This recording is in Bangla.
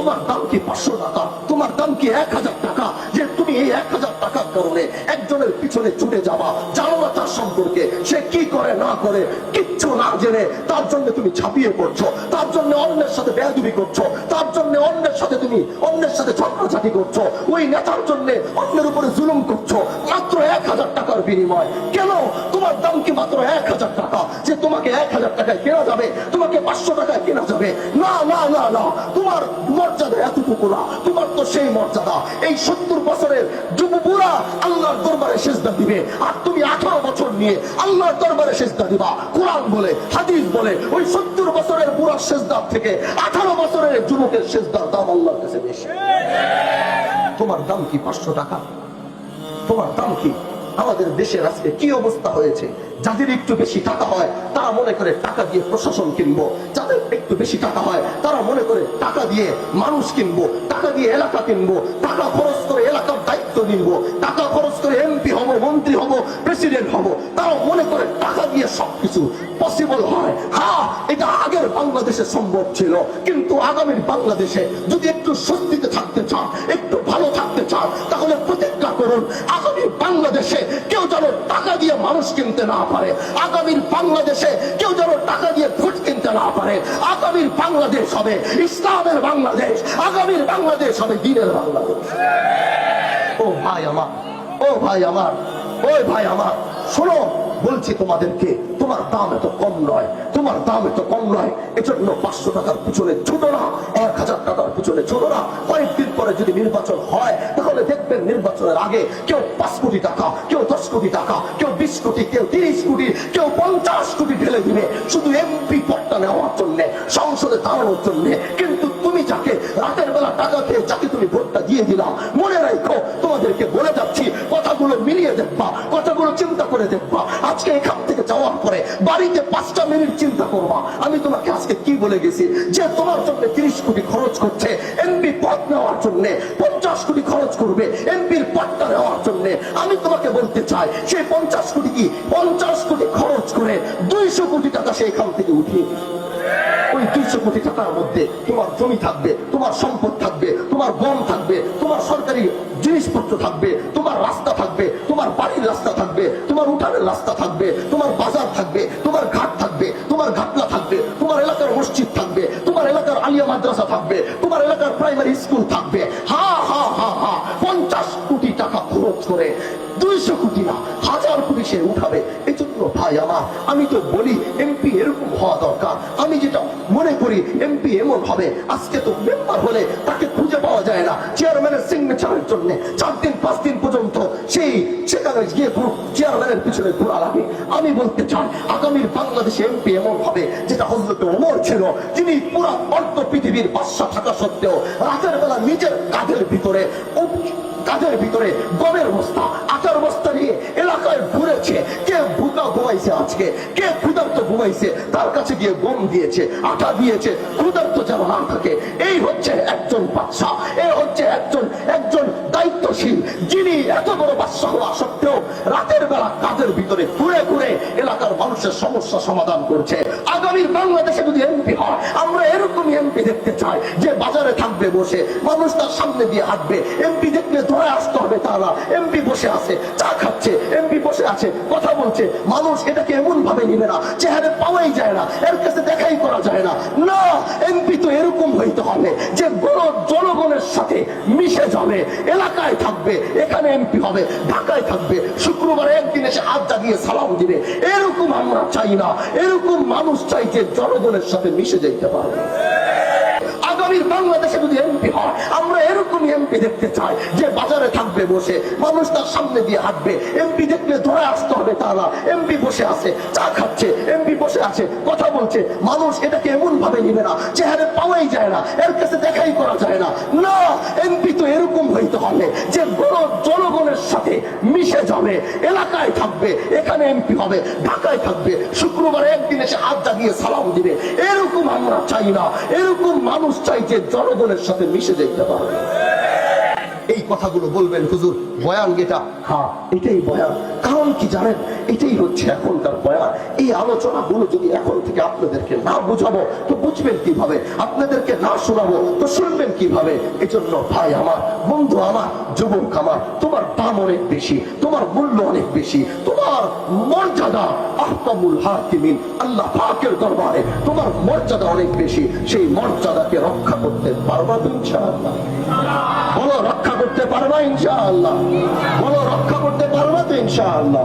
তোমার দাম কি 500 টাকা, তোমার দাম কি 1000 টাকা, যে তুমি এই 1000 টাকার কারণে একজনের পিছনে ছুটে যাবা, জানো না তার সম্পর্কে সে কি করে না করে, কিচ্ছু না জেনে তার জন্য তুমি ছাপিয়ে পড়ছো, তার জন্য অন্যের সাথে বেয়াদবি করছো, তার জন্য অন্যের সাথে তুমি অন্যের সাথে ঝগড়াঝাটি করছো, ওই নেতার জন্য অন্যের উপরে জুলুম করছো মাত্র 1000 টাকার বিনিময়। কেন? তোমার দাম কি মাত্র 1000 টাকা, যে তোমাকে 1000 টাকায় কেনা যাবে, তোমাকে 500 টাকায় কেনা যাবে? না না না না, তোমার মর্যাদা এতটুকু না, তোমার তো সেই মর্যাদা এই 70 বছরের যুবপুরা আল্লাহর দরবারে সেজদা দিবে, আর তুমি 18 বছর নিয়ে আল্লাহর দরবারে সেজদা দিবা। কোরআন বলে, হাদিস বলে, ওই 70 বছরের বুড়ার সেজদার থেকে 18 বছরের যুবকের সেজদার দাম আল্লাহর কাছে বেশি। তোমার দাম কি 500 টাকা? তোমার দাম কি? আমাদের দেশের আজকে কি অবস্থা হয়েছে, যাদের একটু বেশি টাকা হয় তারা মনে করে টাকা দিয়ে প্রশাসন কিনবো, যাদের একটু বেশি টাকা হয় তারা মনে করে টাকা দিয়ে মানুষ কিনবো, টাকা দিয়ে এলাকা কিনবো, টাকা খরচ করে এলাকার দায়িত্ব নিবো, টাকা খরচ করে এমপি হব, মন্ত্রী হব, প্রেসিডেন্ট হব, তারা মনে করে টাকা দিয়ে সবকিছু পসিবল হয়। হ্যাঁ, এটা আগের বাংলাদেশে সম্ভব ছিল, কিন্তু আগামীর বাংলাদেশে যদি একটু স্বস্তিতে থাকতে চান, একটু ভালো থাকতে চান, তাহলে প্রতিজ্ঞা করুন আগামী বাংলাদেশে কেউ যেন টাকা দিয়ে মানুষ কিনতে না পারে, আগামীর বাংলাদেশে কেউ যেন টাকা দিয়ে ভোট কিনতে না পারে। আগামীর বাংলাদেশ হবে ইসলামের বাংলাদেশ, আগামীর বাংলাদেশ হবে দ্বীনের বাংলাদেশ। ও ভাই আমার, ও ভাই আমার, ওই ভাই আমার, শোনো, বলছি তোমাদেরকে, তোমার দাম এত কম নয়, তোমার দাম এত কম নয়, এজন্য 500 টাকার পিছনে ছোটো না, 1000 টাকার পিছনে ছোটো না। কয়েকদিন পরে যদি নির্বাচন হয়, তাহলে দেখবেন নির্বাচনের আগে কেউ 5 কোটি টাকা, কেউ 10 কোটি টাকা, কেউ 20 কোটি, কেউ 30 কোটি, কেউ 50 কোটি ঢেলে দিবে শুধু এমপি পদটা নেওয়ার জন্য, সংসদে দাঁড়ানোর জন্য। কিন্তু তুমি যাকে রাতের বেলা টাকা খেয়ে যাকে তুমি ভোটটা দিয়ে দিলাম, মনে রাখো, তোমাদেরকে বলে যাচ্ছি, কথাগুলো মিলিয়ে দেখবা, কথাগুলো চিন্তা করে দেখবা। আজকে এখান থেকে যাওয়ার পরে বাড়িতে 5টা মিনিট চিন্তা করবা, আমি তোমাকে আজকে কি বলে গেছি, যে তোমার জন্য 30 কোটি খরচ করছে এমপি পদ নেওয়ার জন্য, 50 কোটি খরচ করবে এমপির পদটা নেওয়ার জন্য। আমি তোমাকে বলতে চাই, সেই 50 কোটি কি 50 কোটি খরচ করে 200 কোটি টাকা সে এখান থেকে উঠিয়ে, ওই 200 কোটি টাকার মধ্যে তোমার জমি থাকবে, তোমার সম্পদ থাকবে, তোমার বন থাকবে, তোমার সরকারি জিনিসপত্র থাকবে, তোমার রাস্তা থাকবে, তোমার বাড়ির রাস্তা থাকবে, তোমার উঠানের রাস্তা থাকবে, তোমার বাজার থাকবে, তোমার ঘাট থাকবে, তোমার ঘাটলা থাকবে, তোমার এলাকার মসজিদ থাকবে, তোমার এলাকার আলিয়া মাদ্রাসা থাকবে, তোমার এলাকার প্রাইমারি স্কুল থাকবে। হা হা হা হা, 50 কোটি টাকা খরচ করে 200 কোটি না 1000 কোটি সে উঠাবে। এই জন্য ভাই আমার, আমি তো বলি এমপি এরকম হওয়া দরকার। আমি যেটা মনে করি, এমপি এমন হবে, আজকে তো মেম্বার হলে তাকে খুঁজে পাওয়া যায় না চেয়ারম্যানের সিগনেচারের জন্য, 4 দিন 5 দিন পর্যন্ত সেখানে গিয়ে চেয়ারম্যানের পিছনে ঘোরা লাগে। আমি বলতে চাই, আগামীর বাংলাদেশে এমপি এমন হবে যেটা হযরত ওমর ছিল, যিনি পুরো অর্ধ পৃথিবীর বাদশা থাকা সত্ত্বেও রাতের বেলা নিজের কাঁধের ভিতরে গমের বস্তা, আটার বস্তা নিয়ে এলাকায় ঘুরেছে। কে ভুকা ঘুমাইছে আজকে, কে ক্ষুধার্ত ঘুমাইছে, তার কাছে গিয়ে গম দিয়েছে, আটা দিয়েছে, ক্ষুধার্ত যেন না থাকে। এই হচ্ছে একজন বাদশা, এই হচ্ছে একজন দায়িত্বশীল, যিনি এত বড় বাদশা হওয়া সত্ত্বেও রাতের বেলা কাজের ভিতরে ঘুরে ঘুরে এলাকার মানুষের সমস্যা সমাধান করছে। আগামীর বাংলাদেশে যদি এমপি হয়, আমরা এরকমই এমপি দেখতে চাই, যে বাজারে থাকবে বসে, মানুষ তার সামনে দিয়ে হাঁটবে, এমপি দেখলে ধরে আসতে হবে তা না। এমপি বসে আছে, চা খাচ্ছে, এমপি বসে আছে, কথা বলছে, মানুষ এটাকে এমন ভাবে নিবে না, চেহারা পাওয়াই যায় না, এর কাছে দেখাই করা যায় না। না, এমপি তো এরকম হইতে হবে যে বড় জনগণের সাথে মিশে যাবে, এলাকায় থাকবে, এখানে এমপি হবে, ঢাকায় থাকবে, শুক্রবার একদিন এসে হাত জাগিয়ে সালাম দিবে। এরকম আমরা চাই না, এরকম মানুষ চাই যে জনগণের সাথে মিশে যাইতে পারবে। আগামীর বাংলাদেশে যদি এমপি হয়, আমরা এরকমই এমপি দেখতে চাই, যে বাজারে থাকবে বসে, মানুষ তার সামনে দিয়ে হাঁটবে, এমপি দেখলে ধরে আসতে হবে তা না। এমপি বসে আছে, চা খাচ্ছে, এমপি বসে আছে, কথা বলছে, মানুষ এটাকে এমন ভাবে নিবে না, চেহারা পাওয়াই যায় না, এর কাছে দেখাই করা যায় না। না, এমপি তো এরকম হইতে হবে যে বড় জনগণের সাথে মিশে যাবে, এলাকায় থাকবে, এখানে এমপি হবে, ঢাকায় থাকবে, শুক্রবার একদিন এসে হাত জাগিয়ে সালাম দিবে। এরকম আমরা চাই না, এরকম মানুষ চাই যে জনগণের সাথে মিশে যেতে পারবে। এই কথাগুলো বলবেন হুজুর বয়ান যেটা, হ্যাঁ এটাই বয়ান। কারণ কি জানেন, এটাই হচ্ছে এখনকার বয়ান। এই আলোচনাগুলো যদি এখন থেকে আপনাদেরকে না বুঝাবো তো বুঝবেন কিভাবে, আপনাদেরকে না শোনাবো তো শুনবেন কিভাবে? এজন্য ভাই আমার, বন্ধু আমার, যুবক আমার, তোমার দাম অনেক বেশি, তোমার মূল্য অনেক বেশি, তোমার মর্যাদা আহকামুল হাকিমিন আল্লাহ পাকের দরবারে তোমার মর্যাদা অনেক বেশি। সেই মর্যাদাকে রক্ষা করতে পারবা তো ইনশাআল্লাহ? বলো রক্ষা করতে পারবা ইনশাআল্লাহ? বলো রক্ষা করতে পারবা তো ইনশাআল্লাহ?